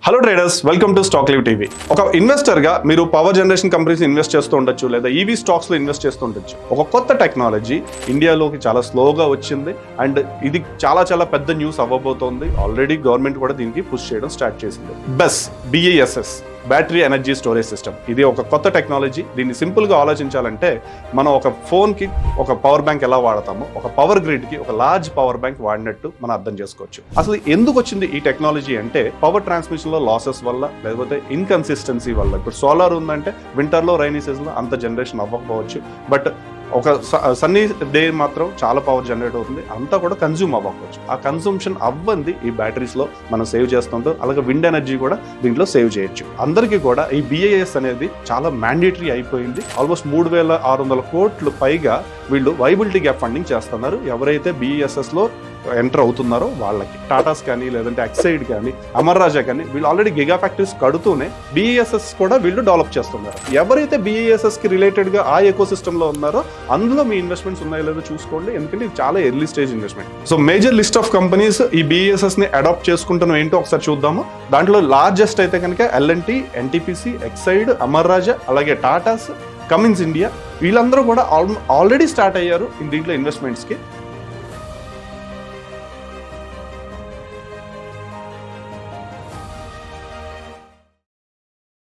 Hello traders, welcome to stock live TV. ఒక investor గా మీరు పవర్ జనరేషన్ కంపెనీస్ ఇన్వెస్ట్ చేస్తూ ఉండొచ్చు, లేదా ఈవీ స్టాక్స్ లో ఇన్వెస్ట్ చేస్తూ ఉండొచ్చు. ఒక కొత్త టెక్నాలజీ ఇండియాలోకి చాలా స్లోగా వచ్చింది అండ్ ఇది చాలా పెద్ద న్యూస్ అవ్వబోతోంది. ఆల్రెడీ గవర్నమెంట్ కూడా దీనికి పుష్ చేయడం స్టార్ట్ చేసింది. BESS battery energy storage system. ఇది ఒక కొత్త టెక్నాలజీ. దీన్ని సింపుల్ గా ఆలోచించాలంటే మనం ఒక ఫోన్ కి ఒక పవర్ బ్యాంక్ ఎలా వాడతామో, ఒక పవర్ గ్రిడ్ కి ఒక లార్జ్ పవర్ బ్యాంక్ వాడినట్టు మనం అర్థం చేసుకోవచ్చు. అసలు ఎందుకు వచ్చింది ఈ టెక్నాలజీ అంటే, పవర్ ట్రాన్స్మిషన్ లో లాసెస్ వల్ల, లేకపోతే ఇన్కన్సిస్టెన్సీ వల్ల. ఇప్పుడు సోలార్ ఉందంటే వింటర్ లో, రైనీ సీజన్ లో అంత జనరేషన్ అవ్వకపోవచ్చు, బట్ ఒక సన్నీ డే మాత్రం చాలా పవర్ జనరేట్ అవుతుంది, అంతా కూడా కన్జ్యూమ్ అవ్వకపోవచ్చు. ఆ కన్సంప్షన్ అవ్వంది ఈ బ్యాటరీస్ లో మనం సేవ్ చేస్తుంటాం. అలాగే విండ్ ఎనర్జీ కూడా దీంట్లో సేవ్ చేయొచ్చు. అందరికీ కూడా ఈ BIS అనేది చాలా మ్యాండేటరీ అయిపోయింది. ఆల్మోస్ట్ 3,600 కోట్లు పైగా వీళ్ళు వైబిలిటీ గ్యాప్ ఫండింగ్ చేస్తున్నారు. ఎవరైతే BESS లో ఎంటర్ అవుతున్నారో వాళ్ళకి. టాటాస్ కానీ, లేదంటే ఎక్సైడ్ కానీ, అమర్ రాజా కానీ, వీళ్ళు ఆల్రెడీ గిగా ఫ్యాక్టరీస్ కడుతూనే BESS కూడా వీళ్ళు డెవలప్ చేస్తున్నారు. ఎవరైతే BESS కి రిలేటెడ్ గా ఆ ఎకో సిస్టమ్ లో ఉన్నారో అందులో మీ ఇన్వెస్ట్మెంట్స్ ఉన్నాయో లేదో చూసుకోండి, ఎందుకంటే ఇది చాలా early stage investment. So major list of companies ఈ BESS ని అడాప్ట్ చేసుకుంటున్నాం ఏంటో ఒకసారి చూద్దాము. దాంట్లో లార్జెస్ట్ అయితే కనుక L&T, NTPC, ఎక్సైడ్, అమర్ రాజా, అలాగే టాటాస్, కమిన్స్ ఇండియా, వీళ్ళందరూ కూడా ఆల్రెడీ స్టార్ట్ అయ్యారు దీంట్లో ఇన్వెస్ట్మెంట్స్ కి.